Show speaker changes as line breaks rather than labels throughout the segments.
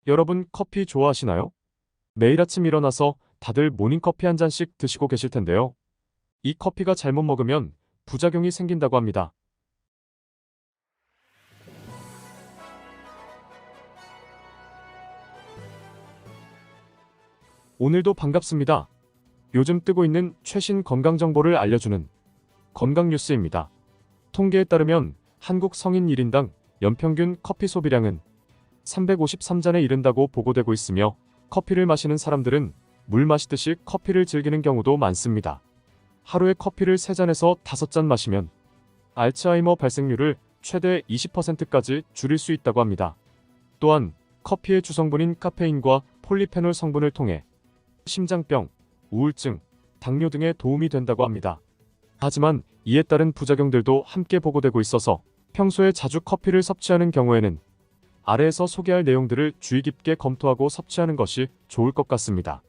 여러분 커피 좋아하시나요? 매일 아침 일어나서 다들 모닝커피 한 잔씩 드시고 계실 텐데요. 이 커피가 잘못 먹으면 부작용이 생긴다고 합니다. 오늘도 반갑습니다. 요즘 뜨고 있는 최신 건강 정보를 알려주는 건강 뉴스입니다. 통계에 따르면 한국 성인 1인당 연평균 커피 소비량은 353잔에 이른다고 보고되고 있으며 커피를 마시는 사람들은 물 마시듯이 커피를 즐기는 경우도 많습니다. 하루에 커피를 3잔에서 5잔 마시면 알츠하이머 발생률을 최대 20%까지 줄일 수 있다고 합니다. 또한 커피의 주성분인 카페인과 폴리페놀 성분을 통해 심장병, 우울증, 당뇨 등에 도움이 된다고 합니다. 하지만 이에 따른 부작용들도 함께 보고되고 있어서 평소에 자주 커피를 섭취하는 경우에는 아래에서 소개할 내용들을 주의 깊게 검토하고 섭취하는 것이 좋을 것 같습니다.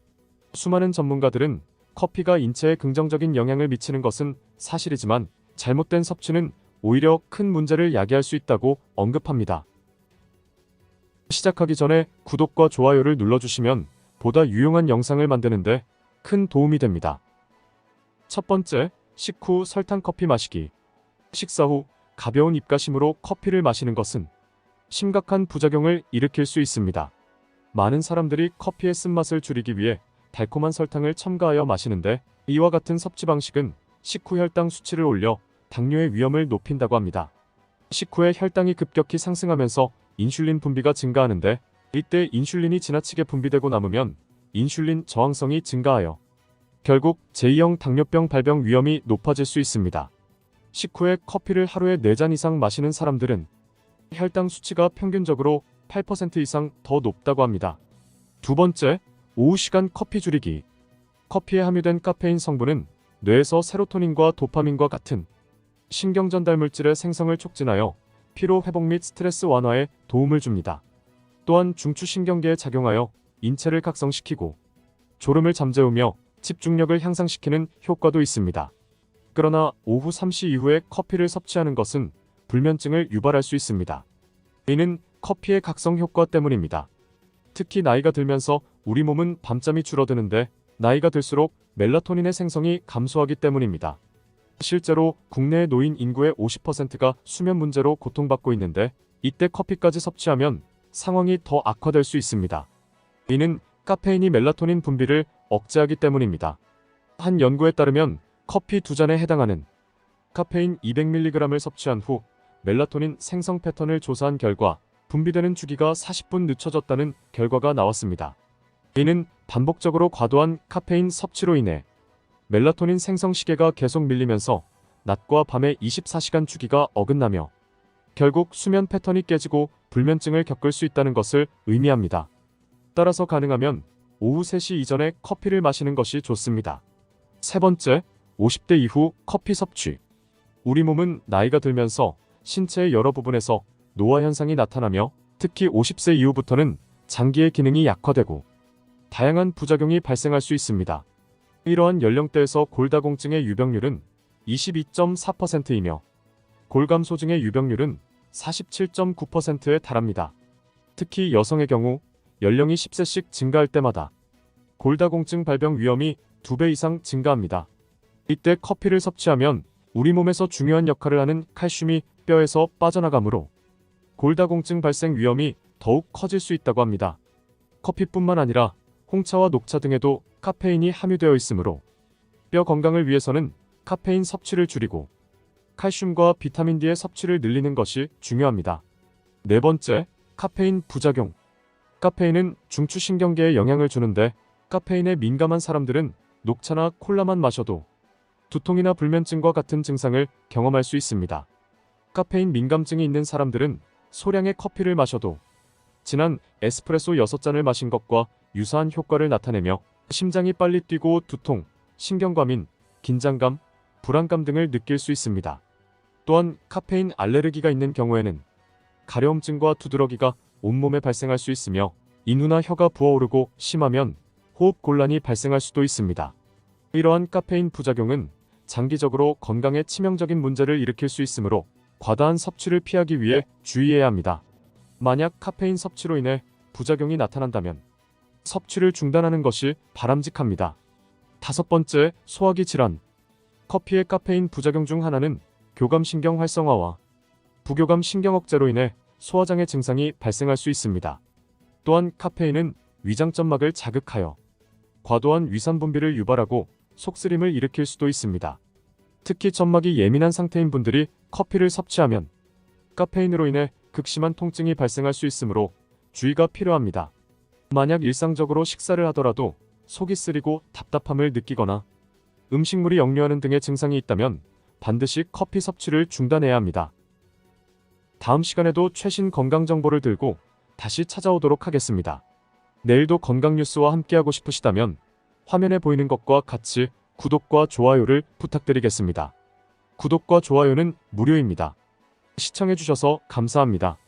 수많은 전문가들은 커피가 인체에 긍정적인 영향을 미치는 것은 사실이지만 잘못된 섭취는 오히려 큰 문제를 야기할 수 있다고 언급합니다. 시작하기 전에 구독과 좋아요를 눌러주시면 보다 유용한 영상을 만드는데 큰 도움이 됩니다. 첫 번째, 식후 설탕 커피 마시기. 식사 후 가벼운 입가심으로 커피를 마시는 것은 심각한 부작용을 일으킬 수 있습니다. 많은 사람들이 커피의 쓴맛을 줄이기 위해 달콤한 설탕을 첨가하여 마시는데 이와 같은 섭취 방식은 식후 혈당 수치를 올려 당뇨의 위험을 높인다고 합니다. 식후에 혈당이 급격히 상승하면서 인슐린 분비가 증가하는데 이때 인슐린이 지나치게 분비되고 남으면 인슐린 저항성이 증가하여 결국 제2형 당뇨병 발병 위험이 높아질 수 있습니다. 식후에 커피를 하루에 4잔 이상 마시는 사람들은 혈당 수치가 평균적으로 8% 이상 더 높다고 합니다. 두 번째, 오후 시간 커피 줄이기. 커피에 함유된 카페인 성분은 뇌에서 세로토닌과 도파민과 같은 신경 전달 물질의 생성을 촉진하여 피로 회복 및 스트레스 완화에 도움을 줍니다. 또한 중추신경계에 작용하여 인체를 각성시키고 졸음을 잠재우며 집중력을 향상시키는 효과도 있습니다. 그러나 오후 3시 이후에 커피를 섭취하는 것은 불면증을 유발할 수 있습니다. 이는 커피의 각성 효과 때문입니다. 특히 나이가 들면서 우리 몸은 밤잠이 줄어드는데 나이가 들수록 멜라토닌의 생성이 감소하기 때문입니다. 실제로 국내의 노인 인구의 50%가 수면 문제로 고통받고 있는데 이때 커피까지 섭취하면 상황이 더 악화될 수 있습니다. 이는 카페인이 멜라토닌 분비를 억제하기 때문입니다. 한 연구에 따르면 커피 2잔에 해당하는 카페인 200mg을 섭취한 후 멜라토닌 생성 패턴을 조사한 결과 분비되는 주기가 40분 늦춰졌다는 결과가 나왔습니다. 이는 반복적으로 과도한 카페인 섭취로 인해 멜라토닌 생성 시계가 계속 밀리면서 낮과 밤의 24시간 주기가 어긋나며 결국 수면 패턴이 깨지고 불면증을 겪을 수 있다는 것을 의미합니다. 따라서 가능하면 오후 3시 이전에 커피를 마시는 것이 좋습니다. 세 번째, 50대 이후 커피 섭취. 우리 몸은 나이가 들면서 신체의 여러 부분에서 노화 현상이 나타나며 특히 50세 이후부터는 장기의 기능이 약화되고 다양한 부작용이 발생할 수 있습니다. 이러한 연령대에서 골다공증의 유병률은 22.4%이며 골감소증의 유병률은 47.9%에 달합니다. 특히 여성의 경우 연령이 10세씩 증가할 때마다 골다공증 발병 위험이 2배 이상 증가합니다. 이때 커피를 섭취하면 우리 몸에서 중요한 역할을 하는 칼슘이 뼈에서 빠져나가므로 골다공증 발생 위험이 더욱 커질 수 있다고 합니다. 커피뿐만 아니라 홍차와 녹차 등에도 카페인이 함유되어 있으므로 뼈 건강을 위해서는 카페인 섭취를 줄이고 칼슘과 비타민 D의 섭취를 늘리는 것이 중요합니다. 네 번째, 카페인 부작용. 카페인은 중추신경계에 영향을 주는데 카페인에 민감한 사람들은 녹차나 콜라만 마셔도 두통이나 불면증과 같은 증상을 경험할 수 있습니다. 카페인 민감증이 있는 사람들은 소량의 커피를 마셔도 진한 에스프레소 6잔을 마신 것과 유사한 효과를 나타내며 심장이 빨리 뛰고 두통, 신경과민, 긴장감, 불안감 등을 느낄 수 있습니다. 또한 카페인 알레르기가 있는 경우에는 가려움증과 두드러기가 온몸에 발생할 수 있으며 인후나 혀가 부어오르고 심하면 호흡 곤란이 발생할 수도 있습니다. 이러한 카페인 부작용은 장기적으로 건강에 치명적인 문제를 일으킬 수 있으므로 과다한 섭취를 피하기 위해 주의해야 합니다. 만약 카페인 섭취로 인해 부작용이 나타난다면 섭취를 중단하는 것이 바람직합니다. 5번째, 소화기 질환. 커피의 카페인 부작용 중 하나는 교감신경 활성화와 부교감 신경 억제로 인해 소화장애 증상이 발생할 수 있습니다. 또한 카페인은 위장점막을 자극하여 과도한 위산 분비를 유발하고 속쓰림을 일으킬 수도 있습니다. 특히 점막이 예민한 상태인 분들이 커피를 섭취하면 카페인으로 인해 극심한 통증이 발생할 수 있으므로 주의가 필요합니다. 만약 일상적으로 식사를 하더라도 속이 쓰리고 답답함을 느끼거나 음식물이 역류하는 등의 증상이 있다면 반드시 커피 섭취를 중단해야 합니다. 다음 시간에도 최신 건강 정보를 들고 다시 찾아오도록 하겠습니다. 내일도 건강 뉴스와 함께하고 싶으시다면 화면에 보이는 것과 같이 구독과 좋아요를 부탁드리겠습니다. 구독과 좋아요는 무료입니다. 시청해주셔서 감사합니다.